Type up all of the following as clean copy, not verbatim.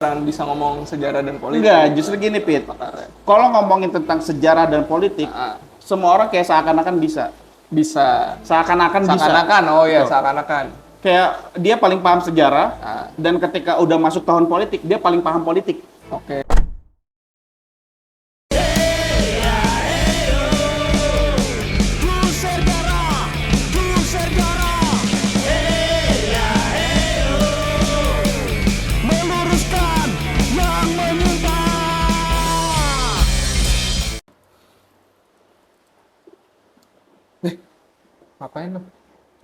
bisa ngomong sejarah dan politik. Enggak, justru gini, Pit. Kalau ngomongin tentang sejarah dan politik, semua orang kayak seakan-akan bisa. Bisa. Seakan-akan bisa. Seakan-akan, oh iya, Betul. seakan-akan. Kayak dia paling paham sejarah, dan ketika udah masuk tahun politik, dia paling paham politik. Oke. Ngapain lo?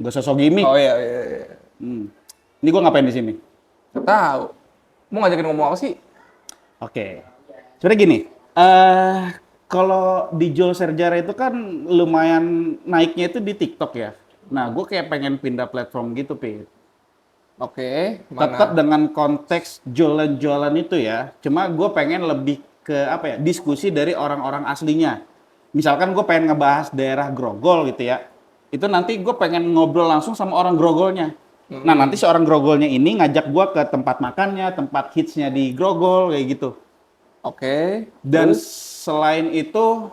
Gak sosok gimmick. Oh iya, iya, iya. Ini gue ngapain di sini? Nggak tahu. Mau ngajakin ngomong apa sih? Oke. Sebenarnya gini, kalau di Joel Serjara itu kan lumayan naiknya itu di TikTok ya. Nah, gue kayak pengen pindah platform gitu, Pit. Oke, Tetap dengan konteks jualan-jualan itu ya. Cuma gue pengen lebih ke apa ya, diskusi dari orang-orang aslinya. Misalkan gue pengen ngebahas daerah Grogol gitu ya. Itu nanti gue pengen ngobrol langsung sama orang Grogolnya. Nah, nanti si orang Grogolnya ini ngajak gue ke tempat makannya, tempat hitsnya di Grogol kayak gitu. Oke. Dan Terus? selain itu,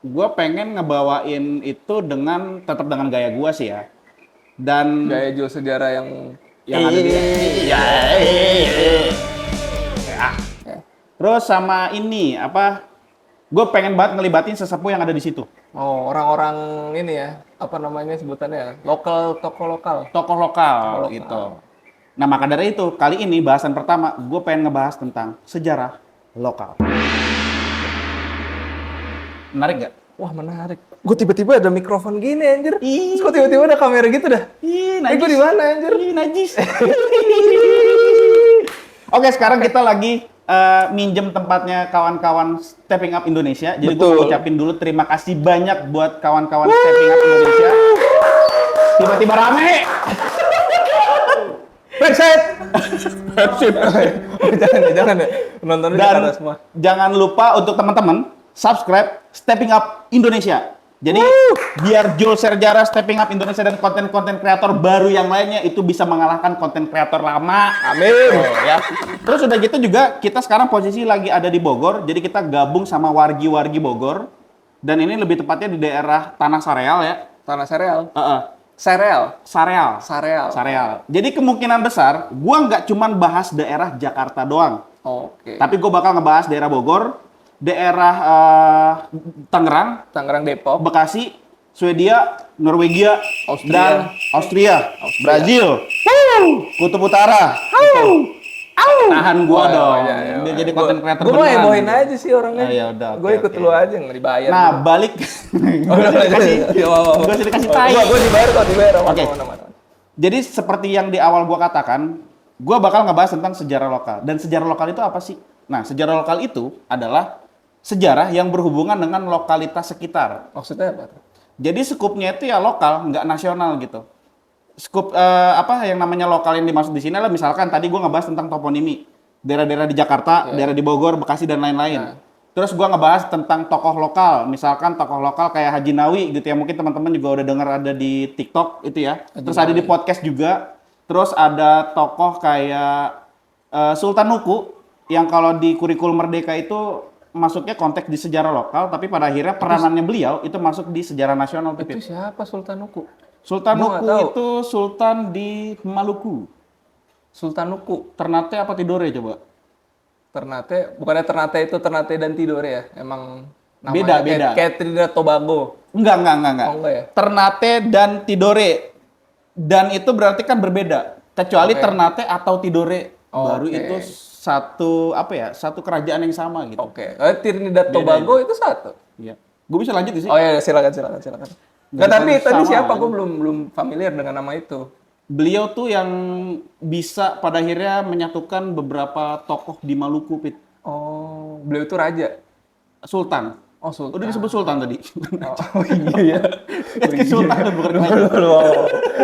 gue pengen ngebawain itu dengan tetap dengan gaya gue sih ya. Dan Gaya jual sejarah yang ada di Iya. ya. Terus sama ini apa? Gue pengen banget ngelibatin sesepuh yang ada di situ. Oh, orang-orang ini ya, apa namanya sebutannya? Lokal, tokoh lokal. Tokoh lokal Tokoh lokal. gitu. Nah, maka dari itu, kali ini bahasan pertama, gue pengen ngebahas tentang sejarah lokal. Menarik nggak? Wah, menarik. Gue tiba-tiba ada mikrofon gini anjir. Ih. Terus kok tiba-tiba ada kamera gitu dah? Ih, Gue di mana anjir? Ih, najis. Oke, sekarang kita lagi minjem tempatnya kawan-kawan Stepping Up Indonesia. Jadi gue Betul. ucapin dulu terima kasih banyak buat kawan-kawan Stepping Up Indonesia. Tiba-tiba rame. Backside. Jangan ya. Nontonnya di Dan atas semua. jangan lupa untuk teman-teman subscribe Stepping Up Indonesia. Jadi biar Joel Serjara, Stepping Up Indonesia dan konten-konten kreator baru yang lainnya itu bisa mengalahkan konten kreator lama. Amin. Ya. Terus udah gitu juga kita sekarang posisi lagi ada di Bogor. Jadi kita gabung sama wargi-wargi Bogor. Dan ini lebih tepatnya di daerah Tanah Sareal ya. Tanah sereal. Sareal. Sareal. Sareal. Jadi kemungkinan besar gua nggak cuman bahas daerah Jakarta doang. Oke. Tapi gue bakal ngebahas daerah Bogor, daerah Tangerang, Tangerang Depok. Bekasi, Swedia, Norwegia, Austria. dan Austria. Brazil, Kutub Utara. Gitu. Tahan gua dong, biar jadi konten creator Gue mau beneran. hebohin aja sih orangnya. Ah, ya udah, Gue oke, ikut oke. lu aja, nggak dibayar. Nah, balik. Gue dikasih, gue dikasih tai. Gue dibayar kok, dibayar. Oke. Jadi seperti yang di awal gua katakan, gua bakal ngebahas tentang sejarah lokal. Dan sejarah lokal itu apa sih? Nah, sejarah lokal itu adalah sejarah yang berhubungan dengan lokalitas sekitar. Maksudnya apa? Jadi skupnya itu ya lokal, nggak nasional gitu. Skup apa yang namanya lokal yang dimaksud di sini adalah misalkan tadi gua ngebahas tentang toponimi, daerah-daerah di Jakarta, daerah di Bogor, Bekasi dan lain-lain. Terus gua ngebahas tentang tokoh lokal, misalkan tokoh lokal kayak Haji Nawi gitu ya, mungkin teman-teman juga udah dengar ada di TikTok itu ya. Terus ada di podcast juga. Terus ada tokoh kayak Sultan Nuku yang kalau di kurikulum Merdeka itu masuknya konteks di sejarah lokal, tapi pada akhirnya peranannya beliau itu masuk di sejarah nasional. Itu siapa Sultan Nuku? Sultan Gua nggak Nuku tahu. itu sultan di Maluku. Sultan Nuku. Ternate apa Tidore coba? Ternate, bukannya Ternate itu Ternate dan Tidore ya? Emang Beda, beda. Kayak Trinidad Tobago. Enggak. Oh, enggak ya? Ternate dan Tidore. Dan itu berarti kan berbeda. Kecuali Oke. Ternate atau Tidore. Baru Oke. itu satu apa ya? Satu kerajaan yang sama gitu. Oke. Trinidad Tobago itu satu. Iya. Gue bisa lanjut sih. Oh iya, silakan. Nggak, tapi Bukan tadi sama, siapa? kan? Gue belum familiar dengan nama itu. Beliau tuh yang bisa pada akhirnya menyatukan beberapa tokoh di Maluku, Pit. Oh, beliau itu raja. Sultan. Oh, Sultan. Udah disebut Sultan tadi. Oh iya. Sultan bukan raja.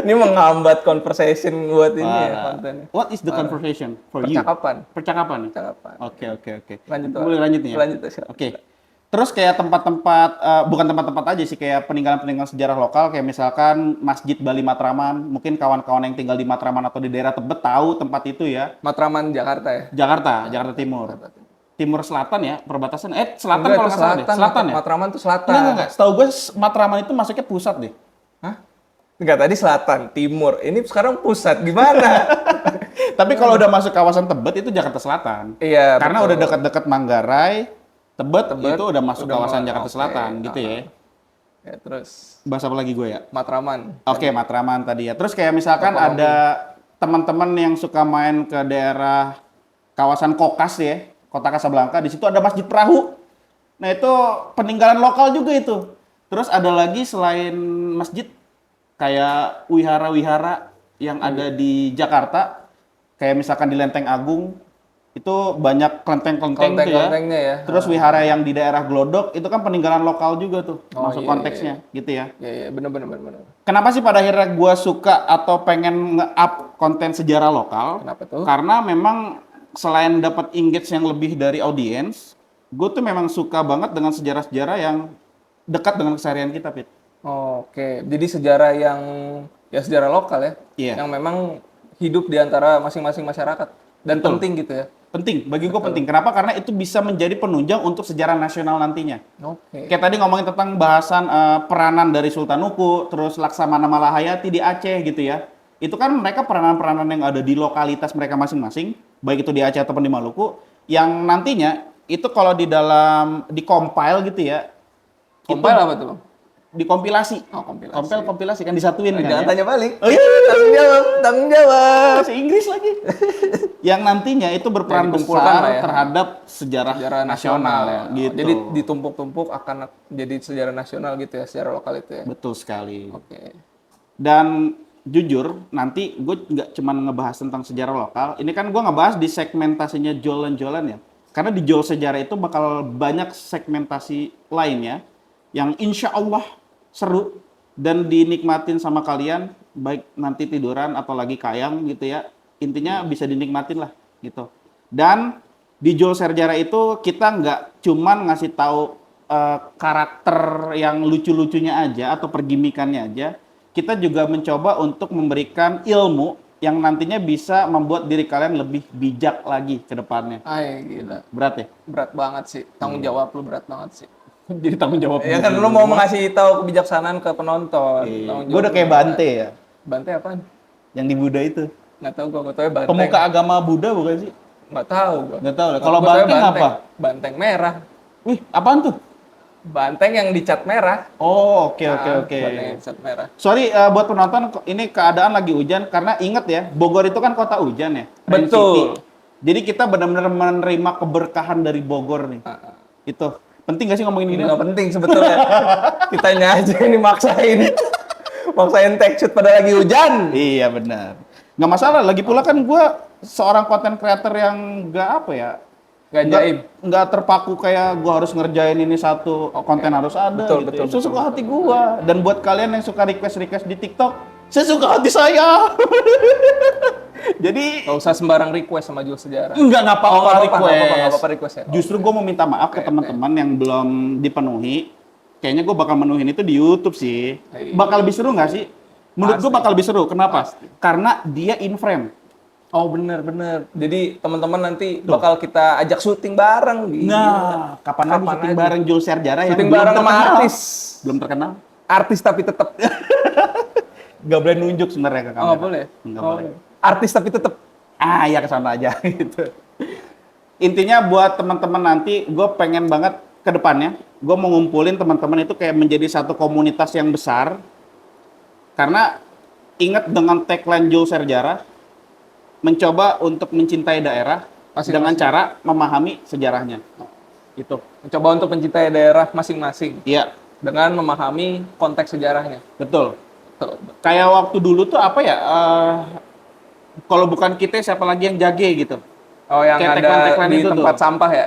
Ini menghambat conversation buat ini ya kontennya. What is the conversation for you? Percakapan. Percakapan. Percakapan. Oke. Lanjut. Boleh lanjut nih ya? Lanjut, silakan. Oke. Terus kayak tempat-tempat, bukan tempat-tempat aja sih, kayak peninggalan-peninggalan sejarah lokal, kayak misalkan Masjid Bali Matraman. Mungkin kawan-kawan yang tinggal di Matraman atau di daerah Tebet tahu tempat itu ya. Matraman Jakarta ya? Jakarta Timur. Timur Selatan ya, perbatasan. Selatan Enggak, kalau itu nggak salah deh. Selatan ya? Matraman tuh selatan. Enggak. Setahu gue Matraman itu masuknya pusat deh. Hah? Enggak, tadi selatan, timur. Ini sekarang pusat. Gimana? Tapi kalau udah masuk kawasan Tebet itu Jakarta Selatan. Iya, Karena betul. udah dekat-dekat Manggarai, Tebet itu udah masuk udah kawasan mau- Jakarta oke, Selatan gitu ya. Ya, terus Bahasa apa lagi gue ya? Matraman. Oke, Matraman tadi ya. Terus kayak misalkan Apa lagi? ada teman-teman yang suka main ke daerah kawasan Kokas ya, Kota Kasablanka, di situ ada Masjid Perahu. Nah, itu peninggalan lokal juga itu. Terus ada lagi selain masjid kayak wihara-wihara yang ada di Jakarta, kayak misalkan di Lenteng Agung, itu banyak kelenteng-kelenteng tuh ya. Kelenteng-kelentengnya ya. Terus wihara yang di daerah Glodok itu kan peninggalan lokal juga tuh, Oh, masuk iya, konteksnya gitu ya. Iya, bener. Kenapa sih pada akhirnya gue suka atau pengen nge-up konten sejarah lokal? Kenapa tuh? Karena memang selain dapat engage yang lebih dari audiens, gue tuh memang suka banget dengan sejarah-sejarah yang dekat dengan keseharian kita, Pit. Oke, jadi sejarah yang ya sejarah lokal ya, Iya. yang memang hidup di antara masing-masing masyarakat dan Betul. penting gitu ya. Penting, bagi gue penting. Kenapa? Karena itu bisa menjadi penunjang untuk sejarah nasional nantinya. Oke. Kayak tadi ngomongin tentang bahasan peranan dari Sultan Uku, terus Laksamana Malahayati di Aceh gitu ya. Itu kan mereka peranan-peranan yang ada di lokalitas mereka masing-masing, baik itu di Aceh ataupun di Maluku, yang nantinya itu kalau di dalam di-compile gitu ya, Compile apa tuh, Bang? dikompilasi. Oh, kompilasi. Kompilasi kan disatuin kan Jangan ya. tanya balik. Oh iya, Tanggung jawab. bahasa Inggris lagi. Yang nantinya itu berperan Yang dikumpulkan besar lah ya. terhadap sejarah, Sejarah nasional ya. gitu. Jadi ditumpuk-tumpuk akan jadi sejarah nasional gitu ya, sejarah lokal itu ya. Betul sekali. Oke. Dan jujur, nanti gue nggak cuma ngebahas tentang sejarah lokal. Ini kan gue ngebahas di segmentasinya Jolan-Jolan ya. Karena di Jol Sejarah itu bakal banyak segmentasi lainnya yang insya Allah seru dan dinikmatin sama kalian, baik nanti tiduran atau lagi kayang gitu ya. Intinya bisa dinikmatin lah gitu. Dan di Jol Sejarah itu kita nggak cuman ngasih tahu karakter yang lucu-lucunya aja atau pergimikannya aja. Kita juga mencoba untuk memberikan ilmu yang nantinya bisa membuat diri kalian lebih bijak lagi ke depannya. Ay, gila. Berat ya? Berat banget sih. Tanggung jawab lu berat banget sih. Jadi tanggung jawab. Ya kan lu mau ngasih tahu kebijaksanaan ke penonton. Tanggung Gue udah jawab kayak lu Bante berat. ya, Bante apaan? yang di Buddha itu. Nggak tahu gua taunya banteng. Pemuka agama Buddha bukan sih? Nggak tahu gua. Nggak tahu. Kalau Gua taunya banteng apa? Banteng merah. Wih, apaan tuh? Banteng yang dicat merah. Oh, oke. Banteng yang dicat merah. Sorry buat penonton, ini keadaan lagi hujan karena inget ya, Bogor itu kan kota hujan ya. Rain Betul. City. Jadi kita benar-benar menerima keberkahan dari Bogor nih. Itu penting gak sih ngomongin gini? Nggak penting sebetulnya. Kitanya aja ini maksain. Maksain take shoot pada lagi hujan. Iya benar. Nggak masalah. Lagi pula kan gue seorang content creator yang nggak apa ya, Nggak jaim. nggak terpaku kayak gue harus ngerjain ini satu konten harus ada. Betul, gitu. betul, Sesuka hati gue. Dan buat kalian yang suka request di TikTok, sesuka hati saya. Jadi Nggak usah sembarang request sama Jul Sejarah. nggak apa-apa nggak apa-apa, request. nggak apa-apa request ya. Justru gue mau minta maaf ke teman-teman yang belum dipenuhi. Kayaknya gue bakal menuhin itu di YouTube sih. Iya. Bakal lebih seru nggak sih? Menurut gue Pasti. bakal lebih seru. Kenapa? Pasti. Karena dia in frame. Oh bener. Jadi teman-teman nanti bakal kita ajak syuting bareng. Gila. Nah, kapan lagi syuting lagi? bareng Jules Serjara yang Syuting belum bareng sama terkenal? artis. Belum terkenal. Artis tapi tetap. Gak boleh nunjuk sebenarnya ke kamera. Oh boleh. Nggak Oh, boleh. Artis tapi tetap. Ya kesana aja gitu. Intinya buat teman-teman nanti, gue pengen banget ke depannya, gue mau ngumpulin teman-teman itu kayak menjadi satu komunitas yang besar. Karena ingat dengan tagline Jules Serjara, mencoba untuk mencintai daerah Masing-masing. dengan cara memahami sejarahnya. Itu. Mencoba untuk mencintai daerah masing-masing Iya, dengan memahami konteks sejarahnya. betul. Betul. Kayak waktu dulu tuh apa ya? Kalau bukan kita siapa lagi yang jage gitu. Oh yang Kayak ada tagline-tagline di itu tempat tuh. sampah ya.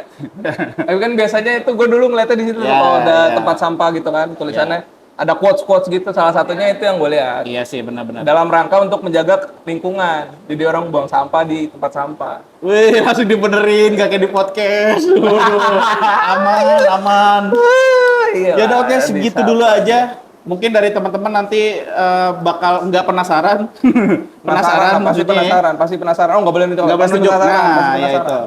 Tapi kan biasanya itu gue dulu ngeliatnya di situ tuh, Ya, kalau ada ya. tempat sampah gitu kan tulisannya Ada quotes-quotes gitu, salah satunya itu yang gue lihat. Iya sih, benar-benar. Dalam rangka untuk menjaga lingkungan. Jadi orang buang sampah di tempat sampah. Wih, langsung dibenerin, gak kayak di podcast. Waduh, aman. Iya. Ya udah, oke, segitu dulu aja. Mungkin dari teman-teman nanti bakal nggak penasaran. Penasaran pasti maksudnya ya. penasaran, pasti penasaran. Oh, nggak boleh minta. Nggak boleh Pasti nunjuk. penasaran, pasti Nah, ya penasaran. itu.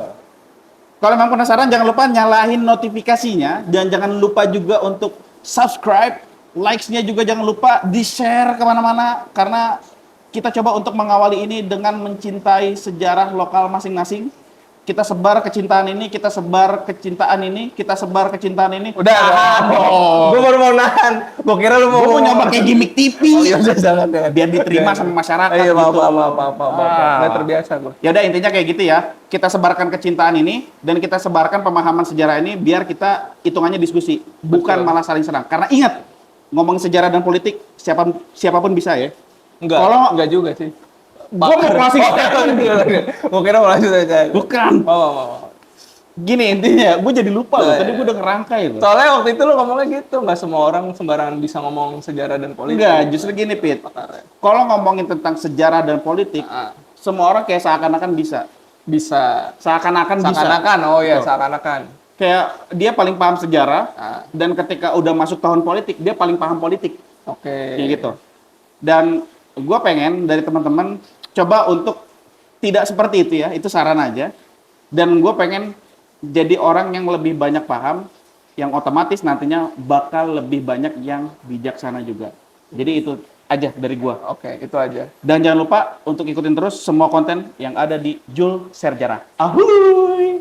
Kalau memang penasaran, jangan lupa nyalain notifikasinya. Dan jangan lupa juga untuk subscribe. Likes-nya juga jangan lupa di-share kemana-mana. Karena kita coba untuk mengawali ini dengan mencintai sejarah lokal masing-masing. Kita sebar kecintaan ini, kita sebar kecintaan ini, kita sebar kecintaan ini. Udah. Gue baru mau nahan. Gue kira lu mau Gue mau nyoba kayak gimmick TV. Oh iya, udah jangan ya. Biar diterima sama masyarakat Iya, gitu. apa. Nggak terbiasa gue. Ya udah, intinya kayak gitu ya. Kita sebarkan kecintaan ini dan kita sebarkan pemahaman sejarah ini biar kita hitungannya diskusi, bukan malah saling serang. Karena ingat, ngomong sejarah dan politik siapapun bisa ya. Enggak juga sih. Gua mau closing. Gue kira mau lanjut aja. Bukan. Gini intinya, gue jadi lupa loh. Tadi gue udah ngerangkai loh. Soalnya waktu itu lu ngomongnya gitu, nggak semua orang sembarangan bisa ngomong sejarah dan politik. Enggak, justru gini Pit. Kalau ngomongin tentang sejarah dan politik, semua orang kayak seakan-akan bisa. Seakan-akan bisa. Seakan-akan, oh iya, Tuh. seakan-akan. Kayak dia paling paham sejarah, dan ketika udah masuk tahun politik, dia paling paham politik. Oke. Kayak gitu. Dan gue pengen dari teman-teman coba untuk tidak seperti itu ya, itu saran aja. Dan gue pengen jadi orang yang lebih banyak paham, yang otomatis nantinya bakal lebih banyak yang bijaksana juga. Jadi itu aja dari gue. Oke, itu aja. Dan jangan lupa untuk ikutin terus semua konten yang ada di Jul Serjarah. Ahuy!